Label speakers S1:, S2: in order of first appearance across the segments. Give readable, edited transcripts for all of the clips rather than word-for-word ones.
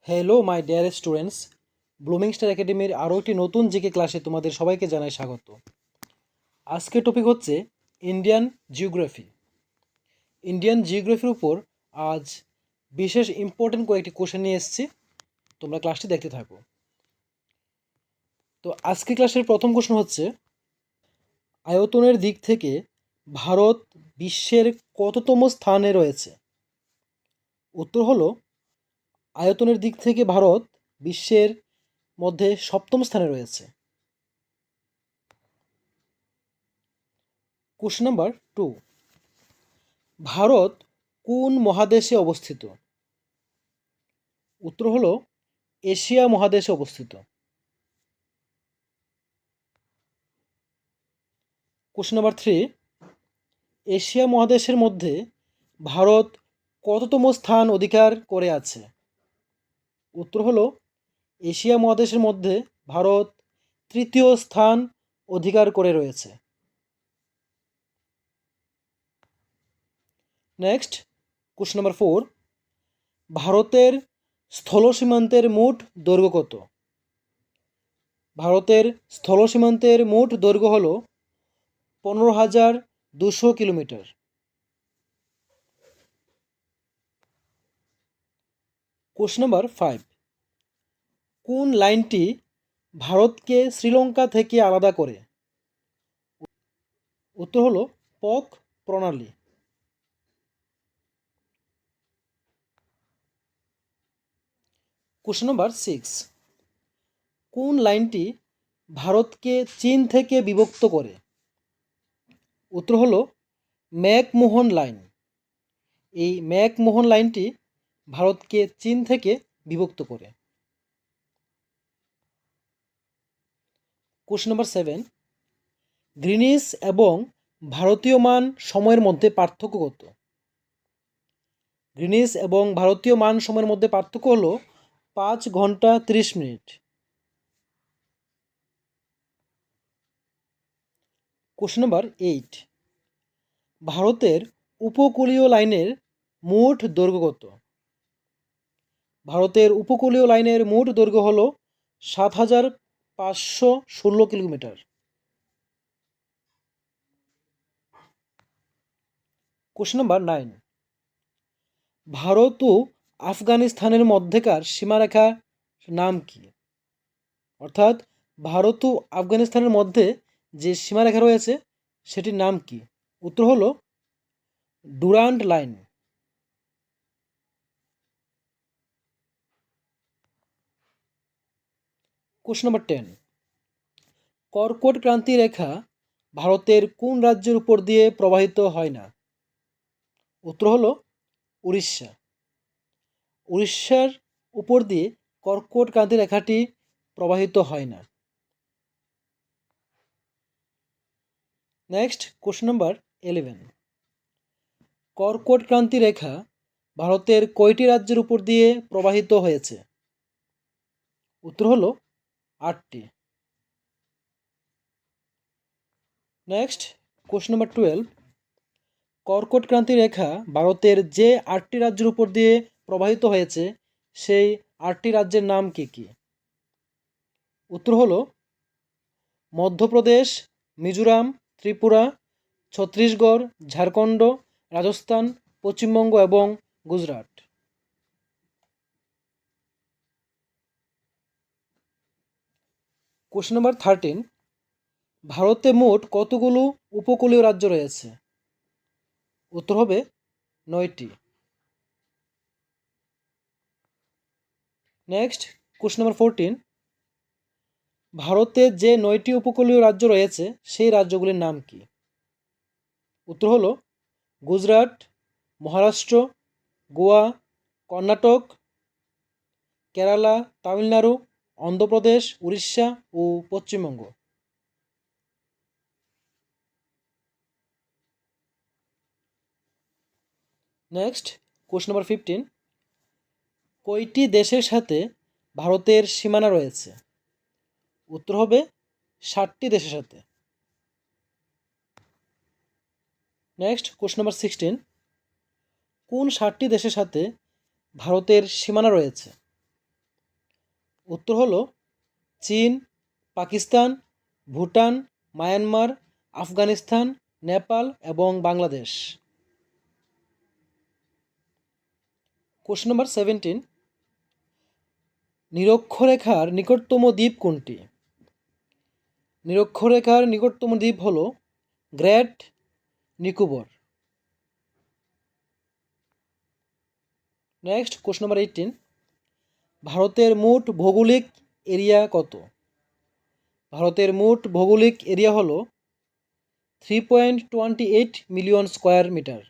S1: Hello my dear students, blooming star একাডেমির আরও একটি নতুন জিকে ক্লাসে তোমাদের সবাইকে জানাই স্বাগত। আজকের টপিক হচ্ছে ইন্ডিয়ান জিওগ্রাফি। ইন্ডিয়ান জিওগ্রাফির উপর আজ বিশেষ ইম্পর্টেন্ট কয়েকটি কোশ্চেন নিয়ে এসেছি, তোমরা ক্লাসটি দেখতে থাকো। তো আজকে ক্লাসের প্রথম কোশ্চেন হচ্ছে, আয়তনের দিক থেকে ভারত বিশ্বের কততম স্থানে রয়েছে? উত্তর হলো, আয়তনের দিক থেকে ভারত বিশ্বের মধ্যে সপ্তম স্থানে রয়েছে। কোশ্চেন নাম্বার 2, ভারত কোন মহাদেশে অবস্থিত? উত্তর হলো, এশিয়া মহাদেশে অবস্থিত। কোশ্চেন নাম্বার 3, এশিয়া মহাদেশের মধ্যে ভারত কততম স্থান অধিকার করে আছে? উত্তর হলো, এশিয়া মহাদেশের মধ্যে ভারত তৃতীয় স্থান অধিকার করে রয়েছে। নেক্সট, কোশ্চেন নাম্বার 4, ভারতের স্থল সীমান্তের মোট দৈর্ঘ্য কত? ভারতের স্থল সীমান্তের মোট দৈর্ঘ্য হল 15,200 কিলোমিটার। কোশ্চেন নাম্বার 5, কোন লাইনটি ভারতকে শ্রীলঙ্কা থেকে আলাদা করে? উত্তর হলো, পক প্রণালী। কোশ্চেন নাম্বার 6, কোন লাইনটি ভারতকে চীন থেকে বিভক্ত করে? উত্তর হলো, ম্যাকমোহন লাইন। এই ম্যাকমোহন লাইনটি ভারতকে চীন থেকে বিভক্ত করে। কোশ্চেন নাম্বার 7, গ্রিনিচ এবং ভারতীয় মান সময়ের মধ্যে পার্থক্য কত? গ্রিনিচ এবং ভারতীয় মান সময়ের মধ্যে পার্থক্য হলো 5 ঘন্টা 30 মিনিট। কোশ্চেন নাম্বার 8, ভারতের উপকূলীয় লাইনের মোট দৈর্ঘ্য কত? ভারতের উপকূলীয় লাইনের মোট দৈর্ঘ্য হল 7,516 কিলোমিটার। কোশ্চেন নাম্বার 9, ভারত ও আফগানিস্তানের মধ্যেকার সীমারেখার নাম কি? অর্থাৎ ভারত ও আফগানিস্তানের মধ্যে যে সীমারেখা রয়েছে সেটির নাম কি? উত্তর হলো, ডুরান্ড লাইন। কোশ্চেন নাম্বার 10, কর্কট ক্রান্তি রেখা ভারতের কোন রাজ্যের উপর দিয়ে প্রবাহিত হয় না? উত্তর হলো, উড়িষ্যা। উড়িষ্যার উপর দিয়ে কর্কট ক্রান্তি রেখাটি প্রবাহিত হয় না। নেক্সট, কোশ্চেন নাম্বার 11, কর্কট ক্রান্তি রেখা ভারতের কয়টি রাজ্যের উপর দিয়ে প্রবাহিত হয়েছে? উত্তর হলো, 8টি। নেক্সট, কোশ্চেন নাম্বার 12, কর্কট ক্রান্তি রেখা ভারতের যে 8টি রাজ্যের উপর দিয়ে প্রবাহিত হয়েছে সেই 8টি রাজ্যের নাম কি কি? উত্তর হলো, মধ্যপ্রদেশ, মিজোরাম, ত্রিপুরা, ছত্তিশগড়, ঝাড়খণ্ড, রাজস্থান, পশ্চিমবঙ্গ এবং গুজরাট। কোশ্চেন নাম্বার 13, ভারতে মোট কতগুলো উপকূলীয় রাজ্য রয়েছে? উত্তর হবে 9টি। নেক্সট, কোশ্চেন নাম্বার 14, ভারতে যে 9টি উপকূলীয় রাজ্য রয়েছে সেই রাজ্যগুলির নাম কি? উত্তর হলো, গুজরাট, মহারাষ্ট্র, গোয়া, কর্ণাটক, কেরালা, তামিলনাড়ু, অন্ধ্রপ্রদেশ, উড়িষ্যা ও পশ্চিমবঙ্গ। নেক্সট, কোশ্চেন নাম্বার 15, কয়টি দেশের সাথে ভারতের সীমানা রয়েছে? উত্তর হবে, 7টি দেশের সাথে। নেক্সট, কোশ্চেন নাম্বার 16, কোন 7টি দেশের সাথে ভারতের সীমানা রয়েছে? উত্তর হলো চীন, পাকিস্তান, ভুটান, মায়ানমার, আফগানিস্তান, নেপাল এবং বাংলাদেশ। কোশ্চেন নাম্বার 17, নিরক্ষরেখার নিকটতম দ্বীপ কোনটি? নিরক্ষরেখার নিকটতম দ্বীপ হলো great Nicobar. Next question number 18, ভারতের মোট ভৌগোলিক এরিয়া কত? ভারতের মোট ভৌগোলিক এরিয়া হলো 3.28 million square metre.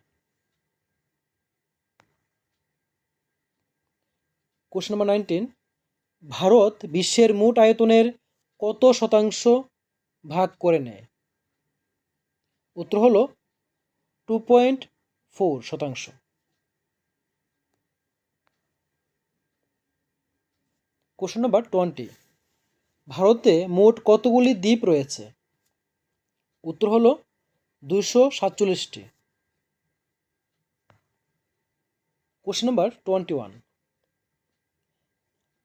S1: Question number 19, Bharat বিশ্বের মোট আয়তনের কত শতাংশ ভাগ করে নেয়? উত্তর হলো 2.4%। কোশ্চেন নাম্বার 20, ভারতে মোট কতগুলি দ্বীপ রয়েছে? উত্তর হলো 247টি। কোশ্চেন নাম্বার 21,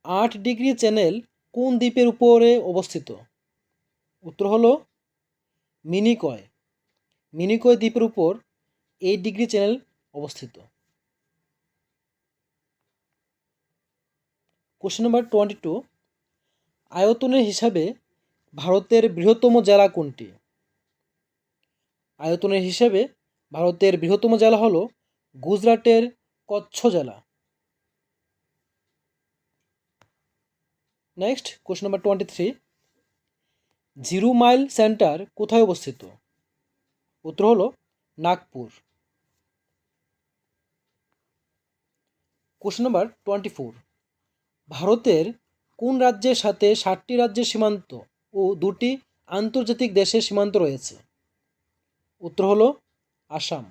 S1: 8 ডিগ্রি চ্যানেল কোন দ্বীপের উপরে অবস্থিত? উত্তর হলো মিনিকয়। মিনিকয় দ্বীপের উপর 8 ডিগ্রি চ্যানেল অবস্থিত। কোশ্চেন নাম্বার 22, আয়তনের হিসাবে ভারতের বৃহত্তম জেলা কোনটি? আয়তনের হিসাবে ভারতের বৃহত্তম জেলা হলো গুজরাটের কচ্ছ জেলা। Next question number 23, zero mile centre কোথায় অবস্থিত? উত্তর হলো নাগপুর। কোশ্চেন নাম্বার 24, ভারতের কোন রাজ্যের সাথে 7টি রাজ্যের সীমান্ত ও 2টি আন্তর্জাতিক দেশের সীমান্ত রয়েছে? উত্তর হলো আসাম।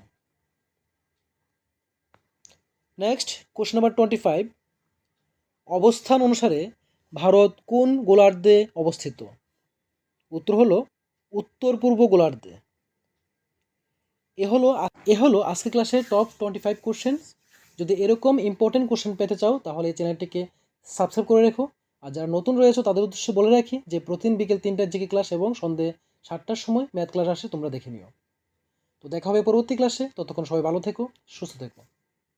S1: নেক্সট কোশ্চেন নাম্বার 25, অবস্থান অনুসারে ভারত কোন গোলার্ধে অবস্থিত? উত্তর হলো উত্তর পূর্ব গোলার্ধে। এ হলো আজকের ক্লাসের টপ 25 কোশ্চেন। যদি এরকম ইম্পর্টেন্ট কোশ্চেন পেতে চাও তাহলে এই চ্যানেলটিকে সাবস্ক্রাইব করে রেখো। আর যারা নতুন রয়েছে তাদের উদ্দেশ্যে বলে রাখি যে প্রতিদিন বিকেল 3টার জিকে ক্লাস এবং সন্ধ্যে 7টার সময় ম্যাথ ক্লাস আসে, তোমরা দেখে নিও। তো দেখা হবে পরবর্তী ক্লাসে, ততক্ষণ সবাই ভালো থেকো, সুস্থ থেকো।